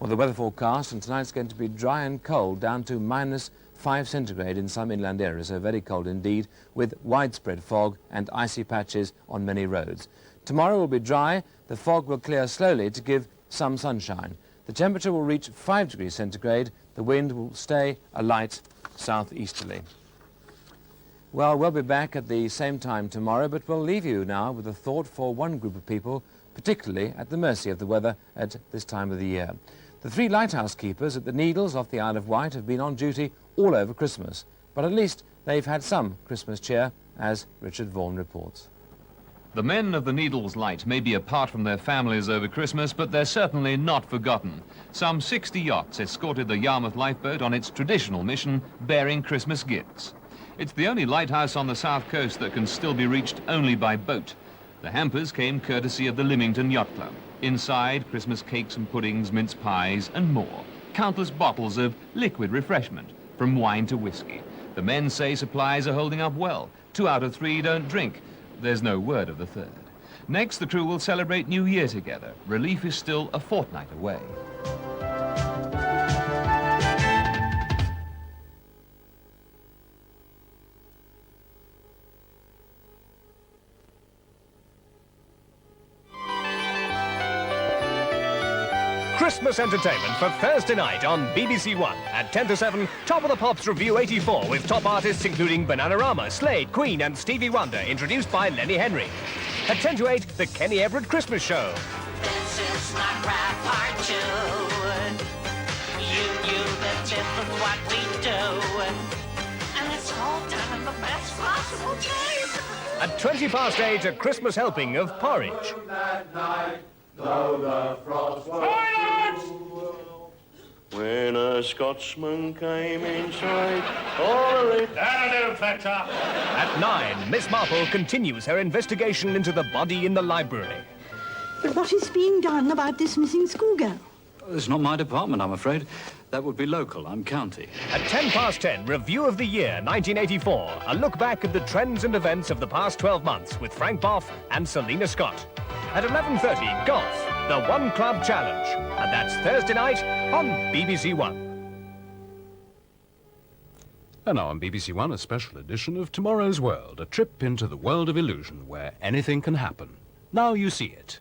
Well, the weather forecast, and tonight's going to be dry and cold, down to -5 centigrade in some inland areas, so very cold indeed, with widespread fog and icy patches on many roads. Tomorrow will be dry, the fog will clear slowly to give some sunshine. The temperature will reach 5 degrees centigrade, the wind will stay a light southeasterly. Well, we'll be back at the same time tomorrow, but we'll leave you now with a thought for one group of people, particularly at the mercy of the weather at this time of the year. The 3 lighthouse keepers at the Needles off the Isle of Wight have been on duty all over Christmas, but at least they've had some Christmas cheer, as Richard Vaughan reports. The men of the Needles Light may be apart from their families over Christmas, but they're certainly not forgotten. Some 60 yachts escorted the Yarmouth lifeboat on its traditional mission, bearing Christmas gifts. It's the only lighthouse on the south coast that can still be reached only by boat. The hampers came courtesy of the Lymington Yacht Club. Inside, Christmas cakes and puddings, mince pies, and more. Countless bottles of liquid refreshment, from wine to whiskey. The men say supplies are holding up well. 2 out of 3 don't drink. There's no word of the third. Next, the crew will celebrate New Year together. Relief is still a fortnight away. Christmas entertainment for Thursday night on BBC1 at 10 to 7, Top of the Pops Review 84 with top artists including Bananarama, Slade, Queen and Stevie Wonder, introduced by Lenny Henry. At 10 to 8, the Kenny Everett Christmas Show. This is my rap part too. You knew the tip of what we do. And it's all done in the best possible taste. At 8:20, a Christmas helping of porridge. That night, though the frost was when a Scotsman came inside, That'll do, Fletcher. At 9, Miss Marple continues her investigation into the body in the library. But what is being done about this missing schoolgirl? It's not my department, I'm afraid. That would be local. I'm county. At 10:10, Review of the Year 1984. A look back at the trends and events of the past 12 months with Frank Boff and Selina Scott. At 11:30, golf, the One Club Challenge. And that's Thursday night on BBC1. And now on BBC1, a special edition of Tomorrow's World, a trip into the world of illusion where anything can happen. Now you see it.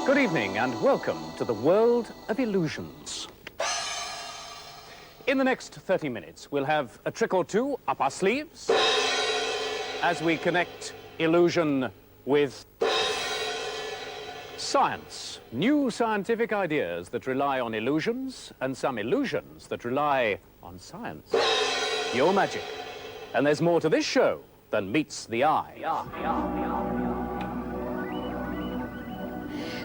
Good evening and welcome to the world of illusions. In the next 30 minutes, we'll have a trick or two up our sleeves as we connect illusion with science. New scientific ideas that rely on illusions and some illusions that rely on science. Your magic. And there's more to this show than meets the eye.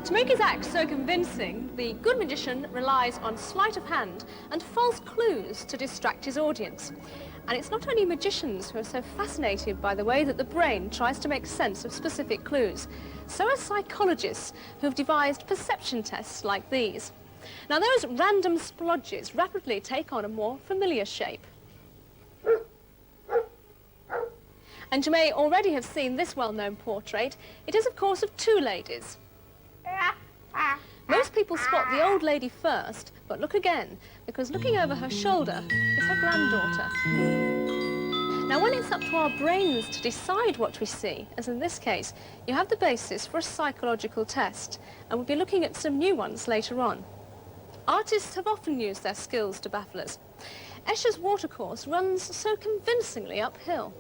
To make his act so convincing, the good magician relies on sleight of hand and false clues to distract his audience. And it's not only magicians who are so fascinated by the way that the brain tries to make sense of specific clues. So are psychologists who have devised perception tests like these. Now, those random splodges rapidly take on a more familiar shape. And you may already have seen this well-known portrait. It is, of course, of 2 ladies. Most people spot the old lady first, but look again, because looking over her shoulder is her granddaughter. Now, when it's up to our brains to decide what we see, as in this case, you have the basis for a psychological test, and we'll be looking at some new ones later on. Artists have often used their skills to baffle us. Escher's watercourse runs so convincingly uphill.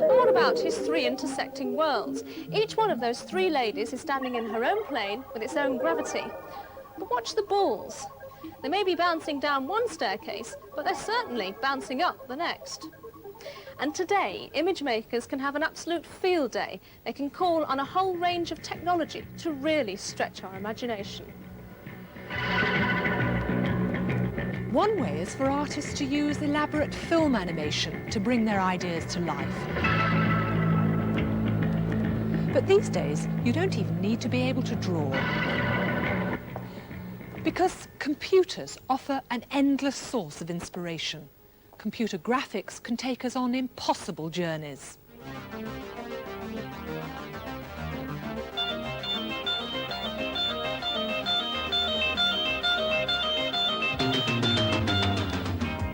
What about his 3 intersecting worlds? Each one of those 3 ladies is standing in her own plane with its own gravity. But watch the balls. They may be bouncing down one staircase, but they're certainly bouncing up the next. And today, image makers can have an absolute field day. They can call on a whole range of technology to really stretch our imagination. One way is for artists to use elaborate film animation to bring their ideas to life. But these days, you don't even need to be able to draw. Because computers offer an endless source of inspiration. Computer graphics can take us on impossible journeys.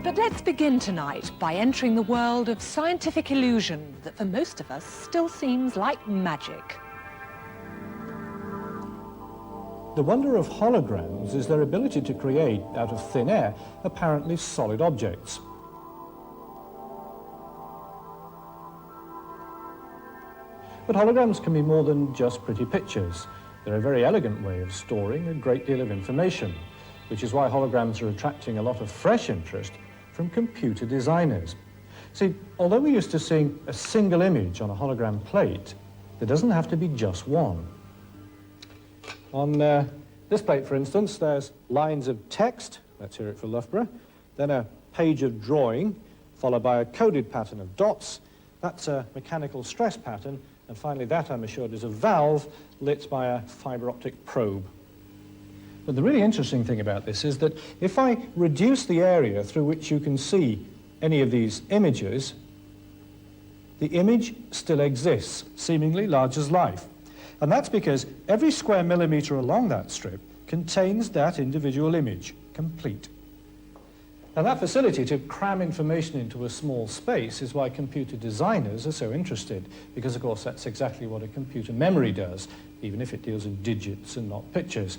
But let's begin tonight by entering the world of scientific illusion that for most of us still seems like magic. The wonder of holograms is their ability to create, out of thin air, apparently solid objects. But holograms can be more than just pretty pictures. They're a very elegant way of storing a great deal of information, which is why holograms are attracting a lot of fresh interest from computer designers. See, although we're used to seeing a single image on a hologram plate, there doesn't have to be just one. On this plate, for instance, there's lines of text, let's hear it for Loughborough, then a page of drawing, followed by a coded pattern of dots. That's a mechanical stress pattern, and finally that, I'm assured, is a valve lit by a fibre optic probe. But the really interesting thing about this is that if I reduce the area through which you can see any of these images, the image still exists, seemingly large as life. And that's because every square millimetre along that strip contains that individual image, complete. Now that facility to cram information into a small space is why computer designers are so interested, because of course that's exactly what a computer memory does, even if it deals in digits and not pictures.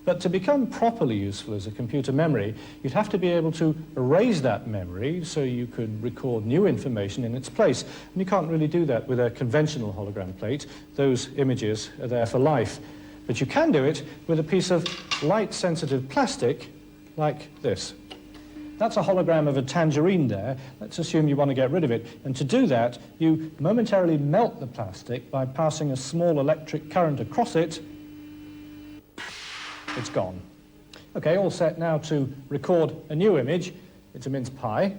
But to become properly useful as a computer memory, you'd have to be able to erase that memory so you could record new information in its place. And you can't really do that with a conventional hologram plate. Those images are there for life. But you can do it with a piece of light-sensitive plastic like this. That's a hologram of a tangerine there. Let's assume you want to get rid of it. And to do that, you momentarily melt the plastic by passing a small electric current across it. It's gone. Okay, all set now to record a new image. It's a mince pie.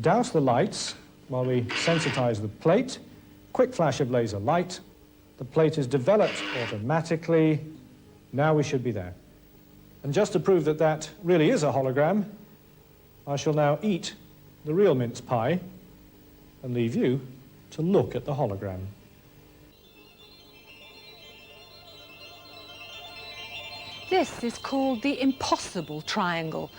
Douse the lights while we sensitize the plate. Quick flash of laser light. The plate is developed automatically. Now we should be there. And just to prove that that really is a hologram, I shall now eat the real mince pie and leave you to look at the hologram. This is called the impossible triangle.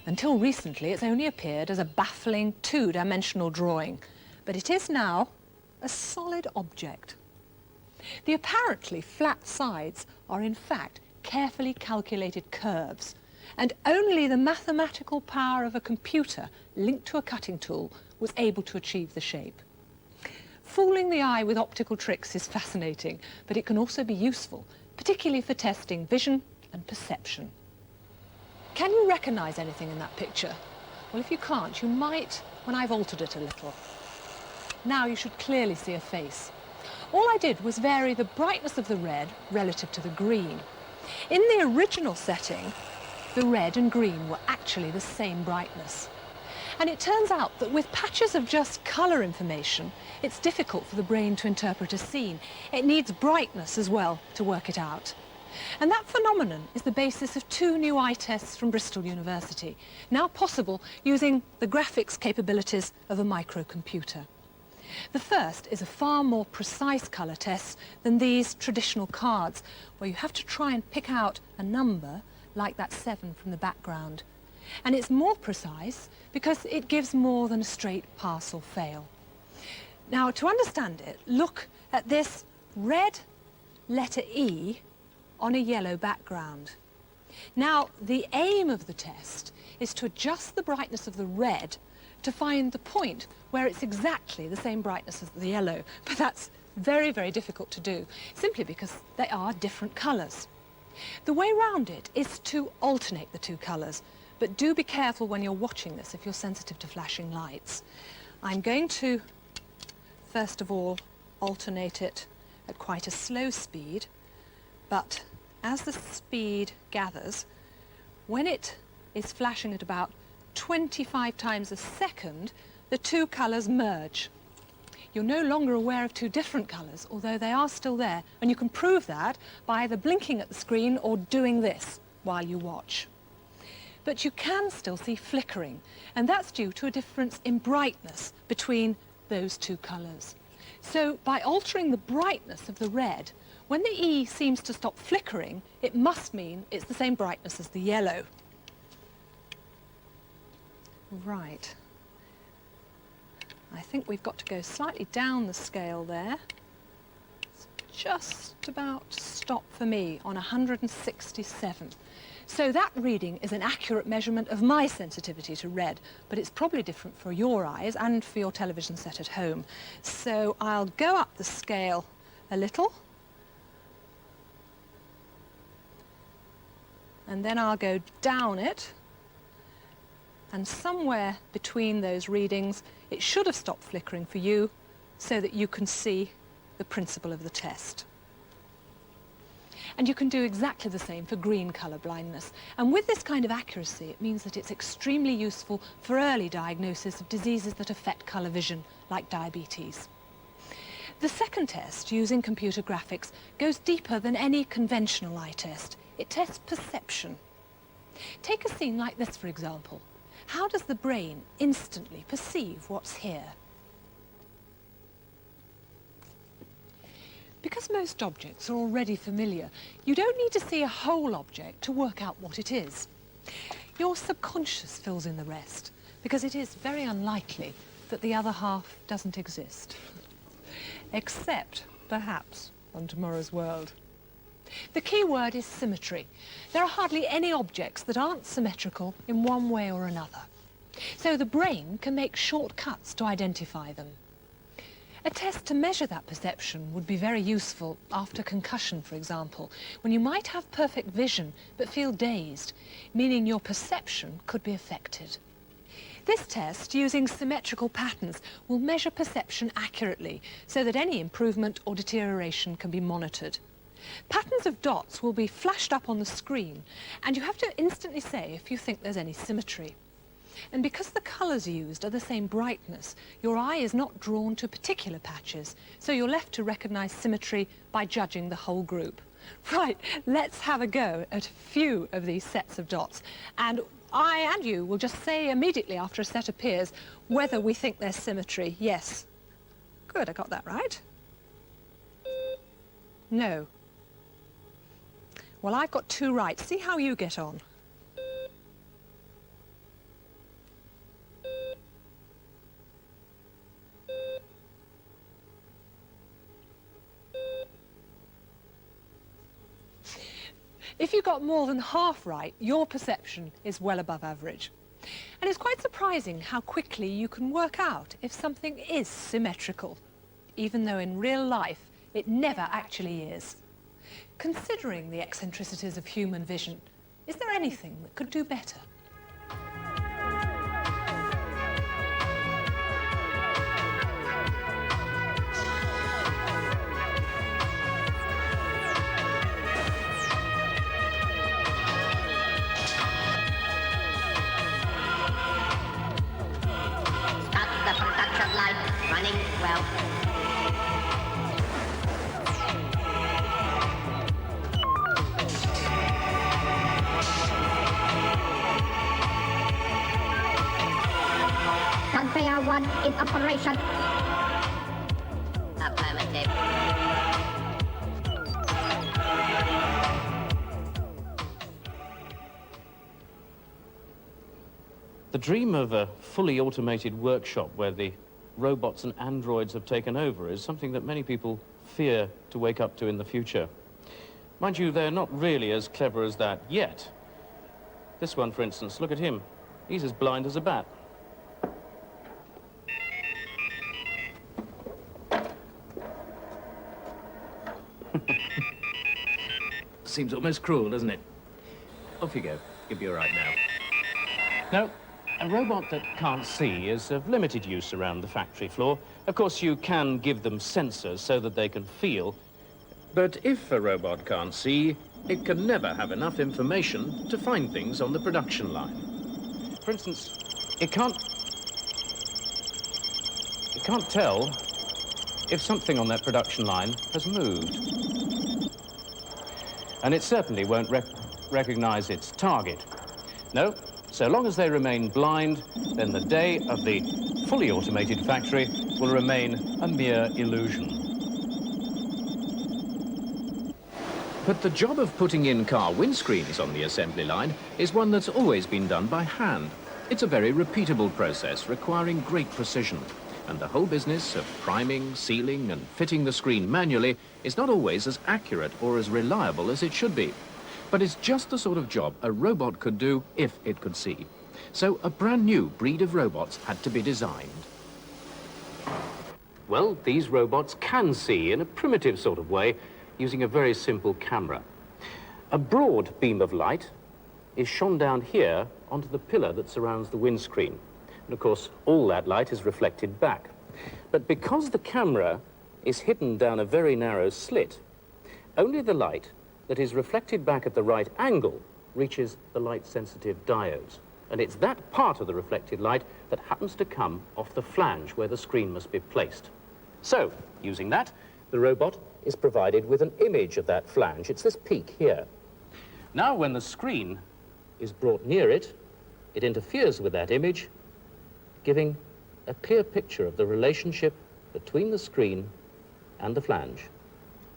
Until recently, it's only appeared as a baffling two-dimensional drawing, but it is now a solid object. The apparently flat sides are in fact carefully calculated curves, and only the mathematical power of a computer linked to a cutting tool was able to achieve the shape. Fooling the eye with optical tricks is fascinating, but it can also be useful, particularly for testing vision and perception. Can you recognize anything in that picture? Well, if you can't, you might when I've altered it a little. Now you should clearly see a face. All I did was vary the brightness of the red relative to the green. In the original setting, the red and green were actually the same brightness. And it turns out that with patches of just colour information, it's difficult for the brain to interpret a scene. It needs brightness as well to work it out. And that phenomenon is the basis of two new eye tests from Bristol University, now possible using the graphics capabilities of a microcomputer. The first is a far more precise colour test than these traditional cards, where you have to try and pick out a number, like that 7 from the background. And it's more precise because it gives more than a straight pass or fail. Now, to understand it, look at this red letter E on a yellow background. Now, the aim of the test is to adjust the brightness of the red to find the point where it's exactly the same brightness as the yellow, but that's Very, very difficult to do, simply because they are different colours. The way round it is to alternate the two colours, but do be careful when you're watching this if you're sensitive to flashing lights. I'm going to, first of all, alternate it at quite a slow speed, but as the speed gathers, when it is flashing at about 25 times a second, the two colours merge. You're no longer aware of two different colours, although they are still there, and you can prove that by either blinking at the screen or doing this while you watch. But you can still see flickering, and that's due to a difference in brightness between those two colours. So by altering the brightness of the red, when the E seems to stop flickering, it must mean it's the same brightness as the yellow. Right. I think we've got to go slightly down the scale there. It's just about to stop for me on 167. So that reading is an accurate measurement of my sensitivity to red, but it's probably different for your eyes and for your television set at home. So I'll go up the scale a little, and then I'll go down it, and somewhere between those readings it should have stopped flickering for you, so that you can see the principle of the test. And you can do exactly the same for green colour blindness. And with this kind of accuracy, it means that it's extremely useful for early diagnosis of diseases that affect colour vision, like diabetes. The second test, using computer graphics, goes deeper than any conventional eye test. It tests perception. Take a scene like this, for example. How does the brain instantly perceive what's here? Because most objects are already familiar, you don't need to see a whole object to work out what it is. Your subconscious fills in the rest, because it is very unlikely that the other half doesn't exist. Except, perhaps, on tomorrow's world. The key word is symmetry. There are hardly any objects that aren't symmetrical in one way or another. So the brain can make shortcuts to identify them. A test to measure that perception would be very useful after concussion, for example, when you might have perfect vision but feel dazed, meaning your perception could be affected. This test, using symmetrical patterns, will measure perception accurately so that any improvement or deterioration can be monitored. Patterns of dots will be flashed up on the screen, and you have to instantly say if you think there's any symmetry. And because the colours used are the same brightness, your eye is not drawn to particular patches, so you're left to recognise symmetry by judging the whole group. Right, let's have a go at a few of these sets of dots, and I and you will just say immediately after a set appears whether we think there's symmetry. Yes. Good, I got that right. No. Well, I've got two right. See how you get on. If you got more than half right, your perception is well above average. And it's quite surprising how quickly you can work out if something is symmetrical, even though in real life it never actually is. Considering the eccentricities of human vision, is there anything that could do better? Running well. Conveyor 1 in operation. Affirmative. The dream of a fully automated workshop where the robots and androids have taken over is something that many people fear to wake up to in the future. Mind you, they're not really as clever as that yet. This one, for instance, look at him. He's as blind as a bat. Seems almost cruel, doesn't it? Off you go. You'll be all right now. No, a robot that can't see is of limited use around the factory floor. Of course, you can give them sensors so that they can feel. But if a robot can't see, it can never have enough information to find things on the production line. For instance, it can't tell if something on that production line has moved. And it certainly won't recognize its target. No, so long as they remain blind, then the day of the fully automated factory will remain a mere illusion. But the job of putting in car windscreens on the assembly line is one that's always been done by hand. It's a very repeatable process requiring great precision. And the whole business of priming, sealing and fitting the screen manually is not always as accurate or as reliable as it should be. But it's just the sort of job a robot could do if it could see. So a brand new breed of robots had to be designed. Well, these robots can see in a primitive sort of way using a very simple camera. A broad beam of light is shone down here onto the pillar that surrounds the windscreen. And of course, all that light is reflected back. But because the camera is hidden down a very narrow slit, only the light that is reflected back at the right angle reaches the light-sensitive diodes. And it's that part of the reflected light that happens to come off the flange where the screen must be placed. So, using that, the robot is provided with an image of that flange. It's this peak here. Now, when the screen is brought near it, it interferes with that image, giving a clear picture of the relationship between the screen and the flange.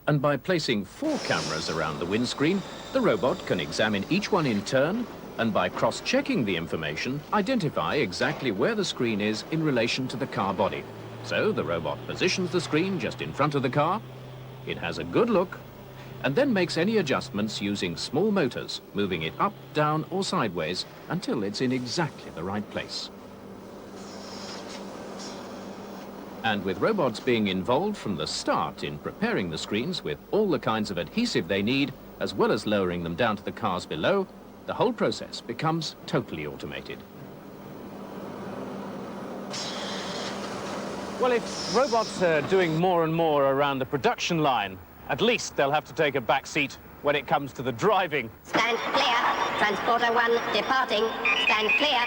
And by placing 4 cameras around the windscreen, the robot can examine each one in turn, and by cross-checking the information, identify exactly where the screen is in relation to the car body. So the robot positions the screen just in front of the car, it has a good look, and then makes any adjustments using small motors, moving it up, down or sideways until it's in exactly the right place. And with robots being involved from the start in preparing the screens with all the kinds of adhesive they need, as well as lowering them down to the cars below, the whole process becomes totally automated. Well, if robots are doing more and more around the production line, at least they'll have to take a back seat when it comes to the driving. Stand clear. Transporter 1 departing. Stand clear.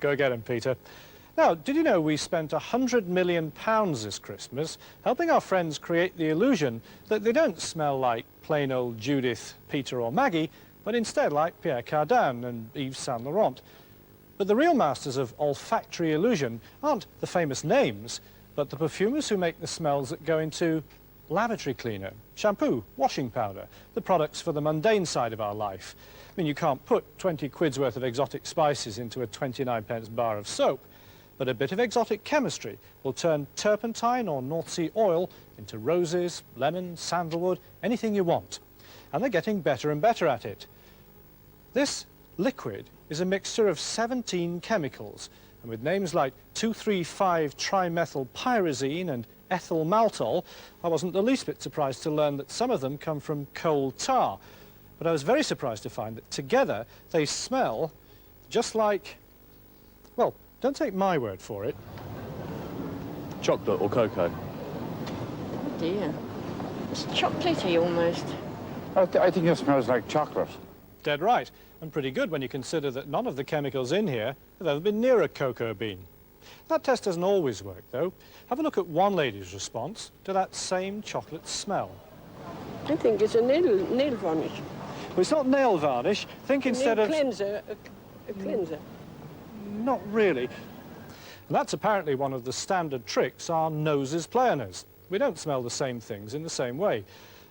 Go get him, Peter. Now, did you know we spent £100 million this Christmas helping our friends create the illusion that they don't smell like plain old Judith, Peter or Maggie, but instead like Pierre Cardin and Yves Saint Laurent. But the real masters of olfactory illusion aren't the famous names, but the perfumers who make the smells that go into lavatory cleaner, shampoo, washing powder, the products for the mundane side of our life. I mean, you can't put 20 quid's worth of exotic spices into a 29p bar of soap, but a bit of exotic chemistry will turn turpentine or North Sea oil into roses, lemon, sandalwood, anything you want. And they're getting better and better at it. This liquid is a mixture of 17 chemicals, and with names like 2,3,5-trimethylpyrazine and ethyl maltol, I wasn't the least bit surprised to learn that some of them come from coal tar. But I was very surprised to find that together they smell just like, well, don't take my word for it. Chocolate or cocoa? Oh dear. It's chocolatey almost. I think it smells like chocolate. Dead right, and pretty good when you consider that none of the chemicals in here have ever been near a cocoa bean. That test doesn't always work, though. Have a look at one lady's response to that same chocolate smell. I think it's a nail varnish. Well, it's not nail varnish. Think instead of... cleanser, a cleanser. Not really. And that's apparently one of the standard tricks our noses play on us. We don't smell the same things in the same way.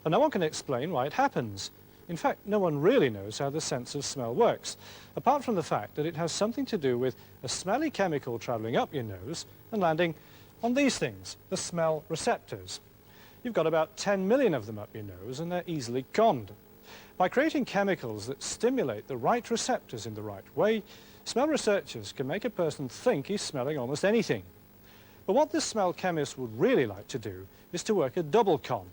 And no one can explain why it happens. In fact, no one really knows how the sense of smell works, apart from the fact that it has something to do with a smelly chemical travelling up your nose and landing on these things, the smell receptors. You've got about 10 million of them up your nose, and they're easily conned. By creating chemicals that stimulate the right receptors in the right way, Smell researchers can make a person think he's smelling almost anything. But what the smell chemist would really like to do is to work a double con,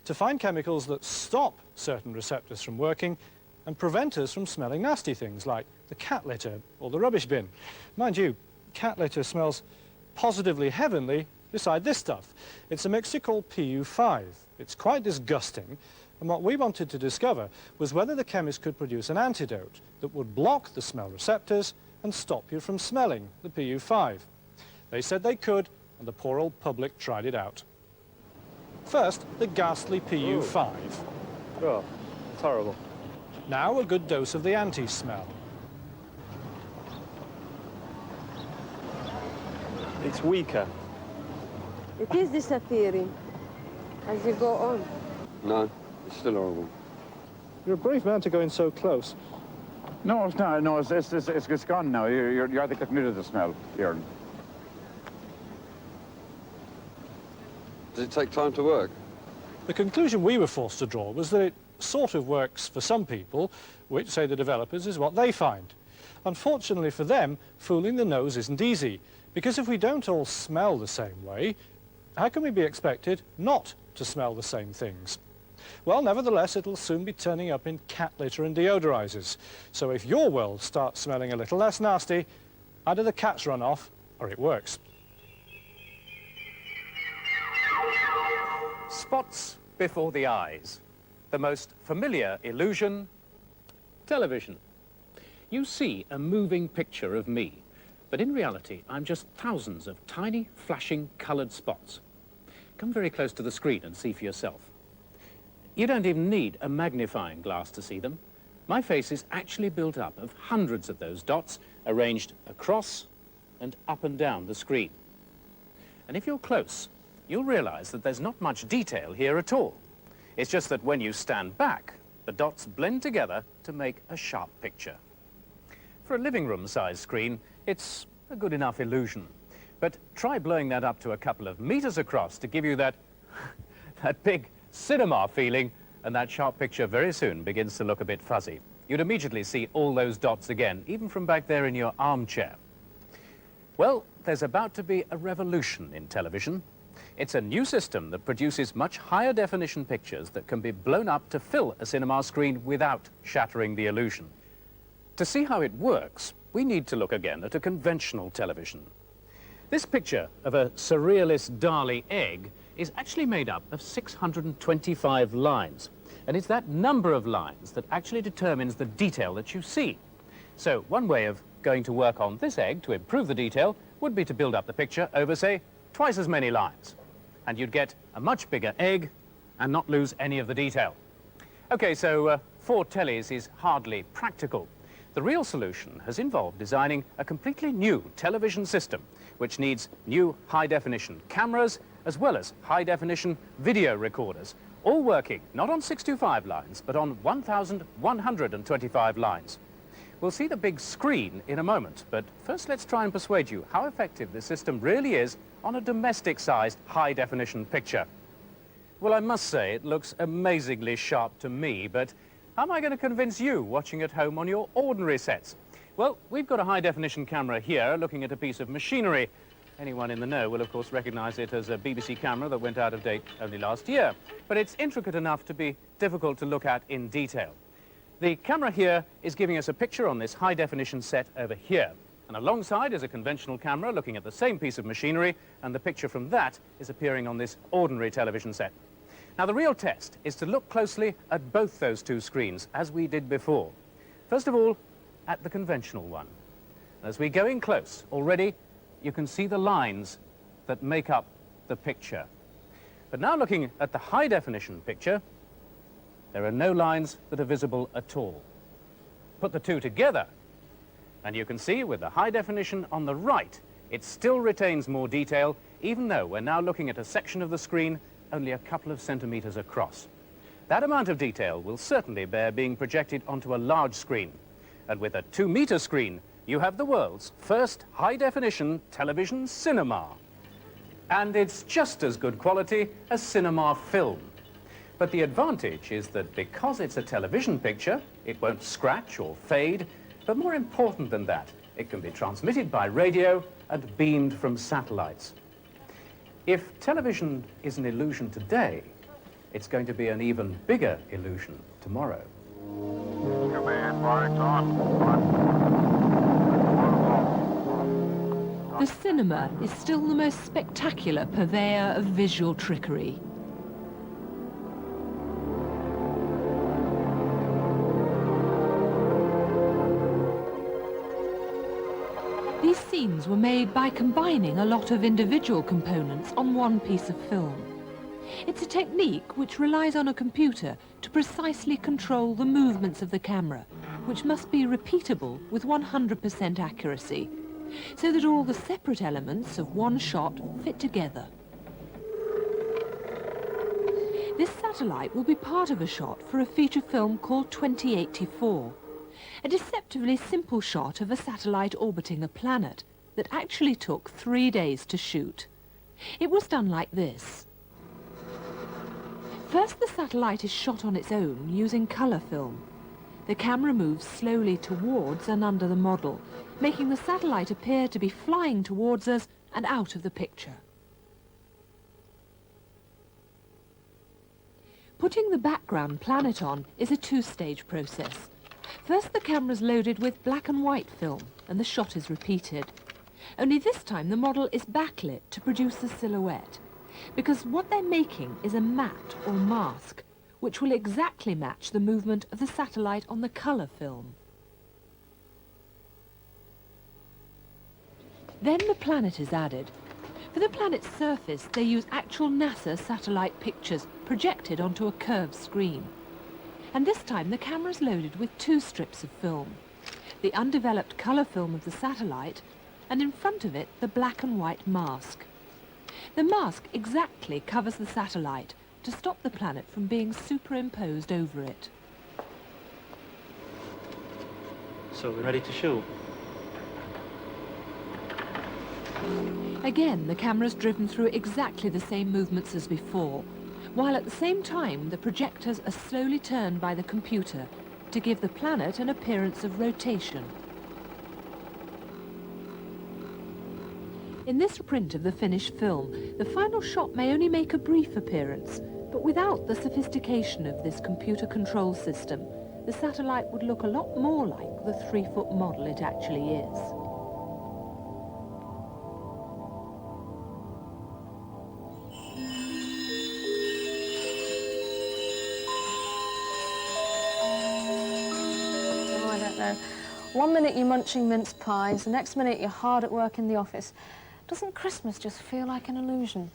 to find chemicals that stop certain receptors from working and prevent us from smelling nasty things like the cat litter or the rubbish bin. Mind you, cat litter smells positively heavenly beside this stuff. It's a mixture called PU5. It's quite disgusting, and what we wanted to discover was whether the chemist could produce an antidote that would block the smell receptors and stop you from smelling the PU5. They said they could, and the poor old public tried it out. First, the ghastly PU5. Oh, it's horrible. Now a good dose of the anti-smell. It's weaker. It is disappearing as you go on. No, it's still horrible. You're a brave man to go in so close. No, it's not. No, it's gone now. You're either getting rid of the smell, Kieran. Does it take time to work? The conclusion we were forced to draw was that it sort of works for some people, which, say the developers, is what they find. Unfortunately for them, fooling the nose isn't easy, because if we don't all smell the same way, how can we be expected not to smell the same things? Well, nevertheless, it'll soon be turning up in cat litter and deodorizers. So if your world starts smelling a little less nasty, either the cats run off or it works. Spots before the eyes. The most familiar illusion, television. You see a moving picture of me, but in reality, I'm just thousands of tiny, flashing, coloured spots. Come very close to the screen and see for yourself. You don't even need a magnifying glass to see them. My face is actually built up of hundreds of those dots arranged across and up and down the screen. And if you're close, you'll realise that there's not much detail here at all. It's just that when you stand back, the dots blend together to make a sharp picture. For a living room-sized screen, it's a good enough illusion. But try blowing that up to a couple of meters across to give you that, that big cinema feeling, and that sharp picture very soon begins to look a bit fuzzy. You'd immediately see all those dots again, even from back there in your armchair. Well, there's about to be a revolution in television. It's a new system that produces much higher definition pictures that can be blown up to fill a cinema screen without shattering the illusion. To see how it works, we need to look again at a conventional television. This picture of a surrealist Dali egg is actually made up of 625 lines. And it's that number of lines that actually determines the detail that you see. So one way of going to work on this egg to improve the detail would be to build up the picture over, say, twice as many lines. And you'd get a much bigger egg and not lose any of the detail. Okay, so 4 tellies is hardly practical. The real solution has involved designing a completely new television system, which needs new high-definition cameras as well as high-definition video recorders, all working not on 625 lines, but on 1,125 lines. We'll see the big screen in a moment, but first let's try and persuade you how effective this system really is on a domestic-sized high-definition picture. Well, I must say it looks amazingly sharp to me, but how am I going to convince you watching at home on your ordinary sets? Well, we've got a high-definition camera here looking at a piece of machinery. Anyone in the know will, of course, recognize it as a BBC camera that went out of date only last year. But it's intricate enough to be difficult to look at in detail. The camera here is giving us a picture on this high-definition set over here. And alongside is a conventional camera looking at the same piece of machinery, and the picture from that is appearing on this ordinary television set. Now, the real test is to look closely at both those two screens, as we did before. First of all, at the conventional one. As we go in close, already you can see the lines that make up the picture. But now looking at the high-definition picture, there are no lines that are visible at all. Put the two together, and you can see with the high definition on the right, it still retains more detail, even though we're now looking at a section of the screen only a couple of centimeters across. That amount of detail will certainly bear being projected onto a large screen. And with a 2-meter screen, you have the world's first high-definition television cinema. And it's just as good quality as cinema film. But the advantage is that because it's a television picture, it won't scratch or fade. But more important than that, It can be transmitted by radio and beamed from satellites. If television is an illusion today, it's going to be an even bigger illusion tomorrow. Command, marks on. The cinema is still the most spectacular purveyor of visual trickery. These scenes were made by combining a lot of individual components on one piece of film. It's a technique which relies on a computer to precisely control the movements of the camera, which must be repeatable with 100% accuracy, so that all the separate elements of one shot fit together. This satellite will be part of a shot for a feature film called 2084, a deceptively simple shot of a satellite orbiting a planet that actually took 3 days to shoot. It was done like this. First, the satellite is shot on its own using colour film. The camera moves slowly towards and under the model, making the satellite appear to be flying towards us and out of the picture. Putting the background planet on is a two-stage process. First, the camera's loaded with black and white film, and the shot is repeated. Only this time the model is backlit to produce the silhouette, because what they're making is a matte or mask, which will exactly match the movement of the satellite on the colour film. Then the planet is added. For the planet's surface, they use actual NASA satellite pictures projected onto a curved screen. And this time the camera's loaded with two strips of film. The undeveloped colour film of the satellite, and in front of it the black and white mask. The mask exactly covers the satellite to stop the planet from being superimposed over it. So we're ready to shoot. Again, the camera's driven through exactly the same movements as before, while at the same time the projectors are slowly turned by the computer to give the planet an appearance of rotation. In this print of the finished film, the final shot may only make a brief appearance, but without the sophistication of this computer control system, the satellite would look a lot more like the 3-foot model it actually is. Oh, I don't know. 1 minute you're munching mince pies, the next minute you're hard at work in the office. Doesn't Christmas just feel like an illusion?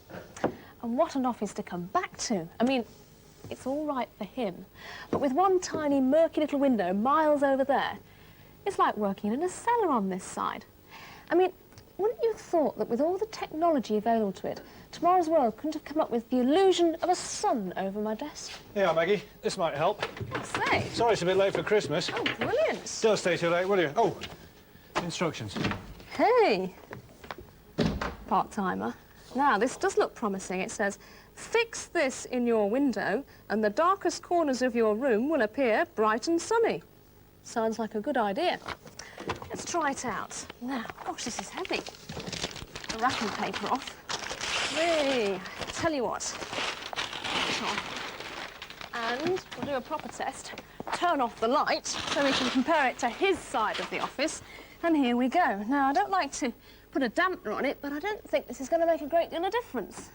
And what an office to come back to. I mean, it's all right for him, but with one tiny murky little window miles over there, it's like working in a cellar on this side. I mean, wouldn't you have thought that with all the technology available to it, tomorrow's world couldn't have come up with the illusion of a sun over my desk? Yeah, Maggie, this might help. I say. Sorry it's a bit late for Christmas. Oh, brilliant. Don't stay too late, will you? Oh, instructions. Hey, part-timer. Now, this does look promising. It says, fix this in your window and the darkest corners of your room will appear bright and sunny. Sounds like a good idea. Let's try it out. Now, gosh, this is heavy. The wrapping paper off. Hey, tell you what. And we'll do a proper test. Turn off the light so we can compare it to his side of the office. And here we go. Now, I don't like to put a dampener on it, but I don't think this is going to make a great deal of difference.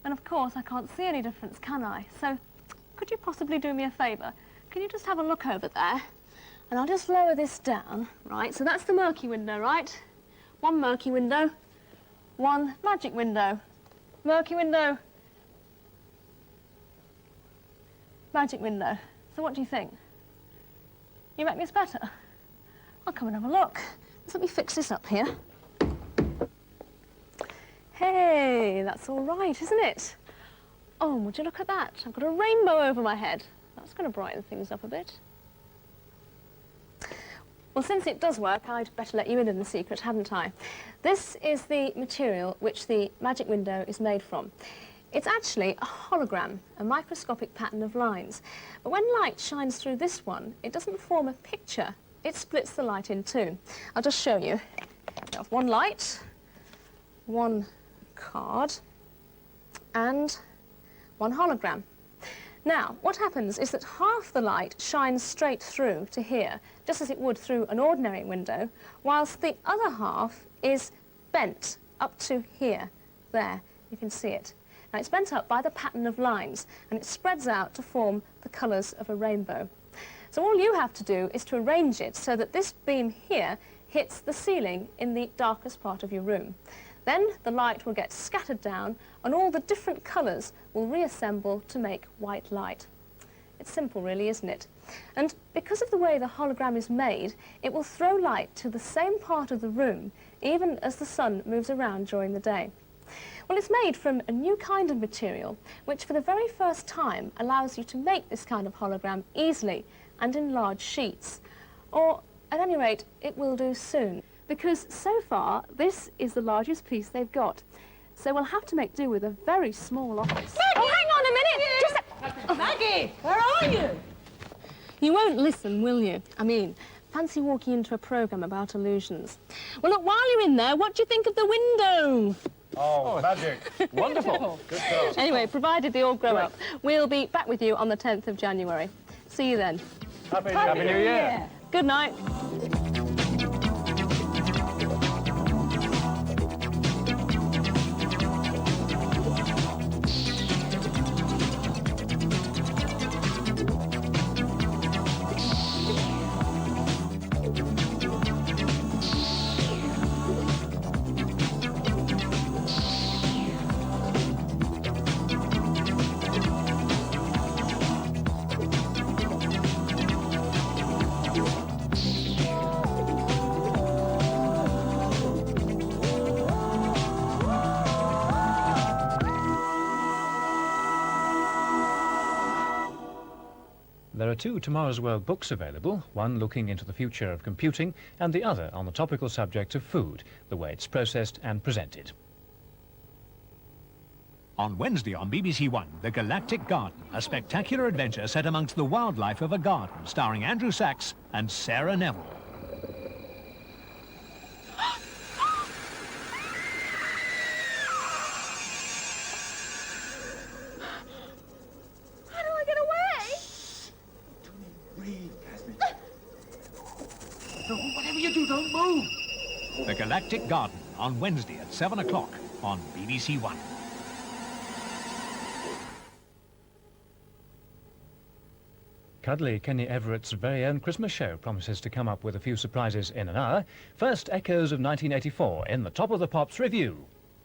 And of course, I can't see any difference, can I? So, could you possibly do me a favour? Can you just have a look over there? And I'll just lower this down, right? So that's the murky window, right? One murky window, one magic window. Murky window. Magic window. So what do you think? You make this better? I'll come and have a look. Let me fix this up here. Hey, that's all right, isn't it? Oh, would you look at that? I've got a rainbow over my head. That's going to brighten things up a bit. Well, since it does work, I'd better let you in the secret, hadn't I? This is the material which the magic window is made from. It's actually a hologram, a microscopic pattern of lines. But when light shines through this one, it doesn't form a picture. it splits the light in two. I'll just show you. You have one light, one card, and one hologram. Now, what happens is that half the light shines straight through to here, just as it would through an ordinary window, whilst the other half is bent up to here. There, you can see it. Now, it's bent up by the pattern of lines, and it spreads out to form the colours of a rainbow. So all you have to do is to arrange it so that this beam here hits the ceiling in the darkest part of your room. Then the light will get scattered down and all the different colours will reassemble to make white light. It's simple really, isn't it? And because of the way the hologram is made, it will throw light to the same part of the room even as the sun moves around during the day. Well, it's made from a new kind of material which for the very first time allows you to make this kind of hologram easily and in large sheets. Or at any rate, it will do soon. Because so far, this is the largest piece they've got. So we'll have to make do with a very small office. Maggie, hang on a minute! Just Maggie, where are you? You won't listen, will you? I mean, fancy walking into a programme about illusions. Well, look, while you're in there, what do you think of the window? Oh, magic. Wonderful. Good girl. Anyway, provided they all grow up, we'll be back with you on the 10th of January. See you then. Happy New Year. Good night. There are two Tomorrow's World books available, one looking into the future of computing and the other on the topical subject of food, the way it's processed and presented. On Wednesday on BBC1, The Galactic Garden, a spectacular adventure set amongst the wildlife of a garden, starring Andrew Sachs and Sarah Neville. Whatever you do, don't move. The Galactic Garden on Wednesday at 7 o'clock on BBC1. Cuddly Kenny Everett's very own Christmas show promises to come up with a few surprises in an hour. First, echoes of 1984 in the Top of the Pops review.